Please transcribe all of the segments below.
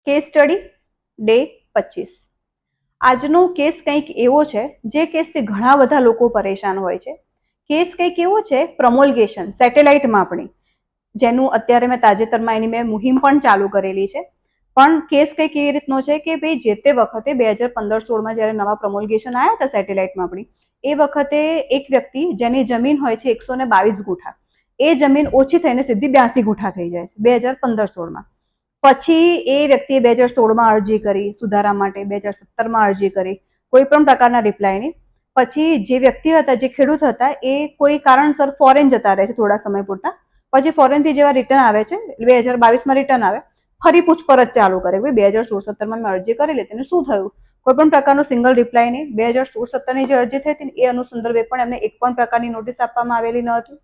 Case study day 25। આજનો case કંઈક એવો છે જે કેસથી ઘણા બધા લોકો પરેશાન હોય છે। કેસ કંઈક એવો છે પ્રમોલ્ગેશન સેટેલાઇટ માપણી, જેનું અત્યારે મેં તાજેતરમાં એની મેં મુહિમ પણ ચાલુ કરેલી છે। પણ કેસ કંઈક એ રીતનો છે કે ભાઈ જે તે વખતે 2015-16માં જ્યારે નવા પ્રમોલ્ગેશન આવ્યા હતા સેટેલાઇટ માપણી, એ વખતે એક વ્યક્તિ જેની જમીન હોય છે 122 ગુઠા, એ જમીન ઓછી થઈને સીધી 82 ગુઠા થઈ જાય છે 2015-16માં। પછી એ વ્યક્તિએ 2016માં અરજી કરી સુધારા માટે, 2017માં અરજી કરી, કોઈ પણ પ્રકારના રિપ્લાય નહીં। પછી જે વ્યક્તિ હતા, જે ખેડૂત હતા, એ કોઈ કારણસર ફોરેન જતા રહે છે થોડા સમય પૂરતા। પછી ફોરેનથી જેવા રિટર્ન આવે છે, 2022માં રિટર્ન આવે, ફરી પૂછપરછ ચાલુ કરે, ભાઈ 2016-17માં મેં અરજી કરેલી તેને શું થયું? કોઈ પણ પ્રકારનો સિંગલ રિપ્લાય નહીં। 2016-17ની જે અરજી થઈ હતી એ અનુસંદર્ભે પણ એમને એક પણ પ્રકારની નોટિસ આપવામાં આવેલી ન હતી।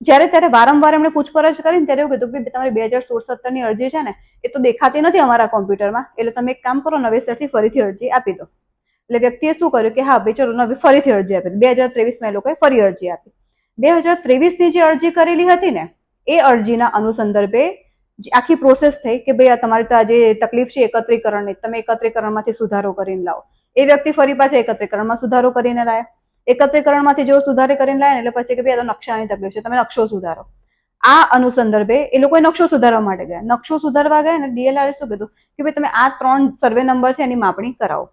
જ્યારે ત્યારે વારંવાર એમણે પૂછપરછ કરીને ત્યારે એવું કીધું કે તમારી 2016-17ની અરજી છે ને એ તો દેખાતી નથી અમારા કોમ્પ્યુટરમાં, એટલે તમે એક કામ કરો, નવેસરથી ફરીથી અરજી આપી દો। એટલે વ્યક્તિએ શું કર્યું કે હા ભાઈ ચલો નવી ફરીથી અરજી આપી। 2023માં એ લોકોએ ફરી અરજી આપી। 2023ની જે અરજી કરેલી હતી ને એ અરજીના અનુસંદર્ભે આખી પ્રોસેસ થઈ કે ભાઈ આ તમારી તો આજે તકલીફ છે એકત્રીકરણની, તમે એકત્રીકરણમાંથી સુધારો કરીને લાવો। એ વ્યક્તિ ફરી પાછા એકત્રીકરણમાં સુધારો કરીને લાયા। એકત્રીકરણમાંથી જેવો સુધારો કરીને લાયા એટલે પછી કે ભાઈ આ તો નકશાની તકલીફ છે, તમે નકશો સુધારો। આ અનુસંદર્ભે એ લોકોએ નકશો સુધારવા માટે ગયા। નકશો સુધારવા ગયા ને ડીએલઆર શું કીધું કે ભાઈ તમે આ 3 સર્વે નંબર છે એની માપણી કરાવો।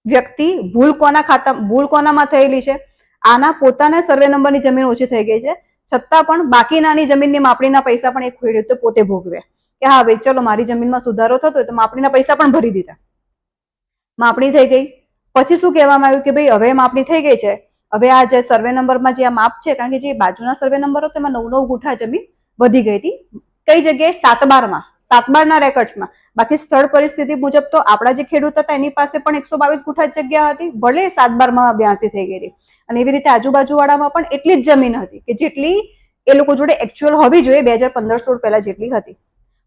વ્યક્તિ ભૂલ કોનામાં થયેલી છે? આના પોતાના સર્વે નંબરની જમીન ઓછી થઈ ગઈ છે, છતાં પણ બાકીનાની જમીનની માપણીના પૈસા પણ એક ખેડૂતે પોતે ભોગવ્યા કે હા ભાઈ ચલો મારી જમીનમાં સુધારો થતો હોય તો માપણીના પૈસા પણ ભરી દીધા। માપણી થઈ ગઈ પછી શું કહેવામાં આવ્યું કે ભાઈ હવે માપણી થઈ ગઈ છે, હવે આ જે સર્વે નંબરમાં જે આ માપ છે, કારણ કે જે બાજુના સર્વે નંબર હતો એમાં 9 ગુઠા જમીન વધી ગઈ હતી। કઈ જગ્યાએ? 7/12ના રેકોર્ડ્સમાં। બાકી સ્થળ પરિસ્થિતિ મુજબ તો આપણા જે ખેડૂત હતા એની પાસે પણ 122 ગુઠા જગ્યા હતી, ભલે 7/12માં 82 થઈ ગઈ હતી। અને એવી રીતે આજુબાજુવાળામાં પણ એટલી જ જમીન હતી કે જેટલી એ લોકો જોડે એકચ્યુઅલ હોવી જોઈએ 2015-16 પહેલા જેટલી હતી।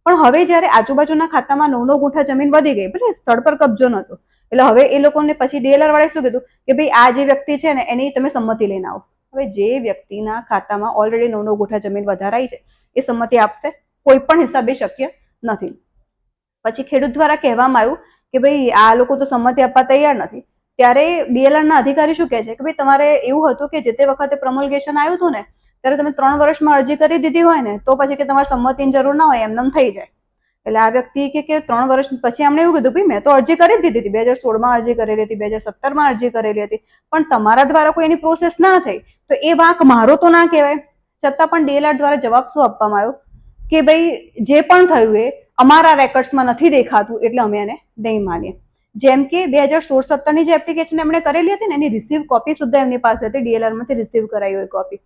પણ હવે જ્યારે આજુબાજુના ખાતામાં 9 ગુઠા જમીન વધી ગઈ, ભલે સ્થળ પર કબજો નહોતો, એટલે હવે એ લોકોને પછી ડીએલઆર વાળાએ શું કીધું કે ભાઈ આ જે વ્યક્તિ છે ને એની તમે સંમતિ લઈને આવો। હવે જે વ્યક્તિના ખાતામાં ઓલરેડી 9 ગુઠા જમીન વધારાઈ છે એ સંમતિ આપશે? કોઈ પણ હિસાબે શક્ય નથી। પછી ખેડૂત દ્વારા કહેવામાં આવ્યું કે ભાઈ આ લોકો તો સંમતિ આપવા તૈયાર નથી। ત્યારે ડીએલઆરના અધિકારી શું કહે છે કે ભાઈ તમારે એવું હતું કે જે તે વખતે પ્રમોલ્ગેશન આવ્યું હતું ને ત્યારે તમે 3 વર્ષમાં અરજી કરી દીધી હોય ને તો પછી કે તમારે સંમતિની જરૂર ના હોય, એમનેમ થઈ જાય। એટલે આ વ્યક્તિ કે 3 વર્ષ પછી એમણે એવું કીધું ભાઈ મેં તો અરજી કરી દીધી હતી, 2016માં અરજી કરેલી હતી, 2017માં અરજી કરેલી હતી, પણ તમારા દ્વારા કોઈ એની પ્રોસેસ ના થઈ તો એ વાંક મારો તો ના કહેવાય। છતાં પણ ડીએલઆર દ્વારા જવાબ શું આપવામાં આવ્યો કે ભાઈ જે પણ થયું એ અમારા રેકોર્ડ્સમાં નથી દેખાતું એટલે અમે એને નહીં માનીએ। જેમ કે 2016-17ની જે એપ્લિકેશન એમણે કરેલી હતી ને એની રિસીવ કોપી સુદ્ધા એમની પાસે હતી, ડીએલઆરમાંથી રિસીવ કરાઈ હોય કોપી।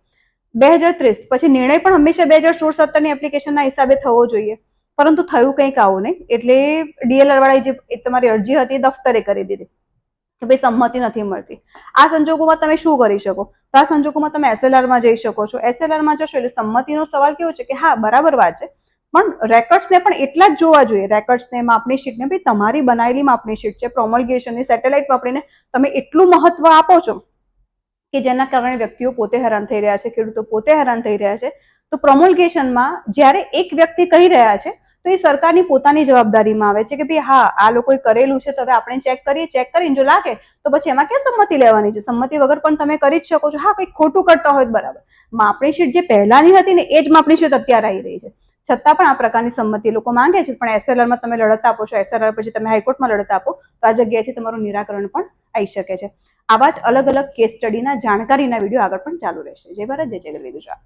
2023 પછી નિર્ણય પણ હંમેશા 2016-17ની એપ્લિકેશનના હિસાબે થવો જોઈએ, પરંતુ થયું કંઈક આવું નહીં, એટલે ડીએલઆર વાળાએ જે તમારી અરજી હતી એ દફતરે કરી દીધી કે ભાઈ સંમતિ નથી મળતી। આ સંજોગોમાં તમે શું કરી શકો? તો આ સંજોગોમાં તમે એસએલઆરમાં જઈ શકો છો। એસએલઆરમાં જશો એટલે સંમતિનો સવાલ કેવો છે કે હા બરાબર વાત છે, પણ રેકોર્ડ્સને પણ એટલા જ જોવા જોઈએ। રેકોર્ડ્સને, માપણી શીટને, ભાઈ તમારી બનાવેલી માપણી શીટ છે, પ્રોમોલ્ગેશનની સેટેલાઇટ માપણીને તમે એટલું મહત્વ આપો છો કે જેના કારણે વ્યક્તિઓ પોતે હેરાન થઈ રહ્યા છે, ખેડૂતો પોતે હેરાન થઈ રહ્યા છે। તો પ્રમોલ્ગેશનમાં જ્યારે એક વ્યક્તિ કહી રહ્યા છે તો એ સરકારની પોતાની જવાબદારીમાં આવે છે કે ભાઈ હા આ લોકોએ કરેલું છે તો હવે આપણે ચેક કરીને જો લાગે તો પછી એમાં ક્યાં સંમતિ લેવાની છે? સંમતિ વગર પણ તમે કરી જ શકો છો। હા કંઈક ખોટું કરતા હોય બરાબર, માપણી શીટ જે પહેલાની હતી ને એ જ માપણી શીટ અત્યારે આવી રહી છે, છતાં પણ આ પ્રકારની સંમતિ લોકો માંગે છે। પણ એસએલઆરમાં તમે લડત આપો છો, એસએલઆર પછી તમે હાઈકોર્ટમાં લડત આપો તો આ જગ્યાએથી તમારું નિરાકરણ પણ આવી શકે છે। આવા જ અલગ અલગ કેસ સ્ટડીના જાણકારીના વિડીયો આગળ પણ ચાલુ રહેશે। જય ભારત, જય જય ગરવી ગુજરાત।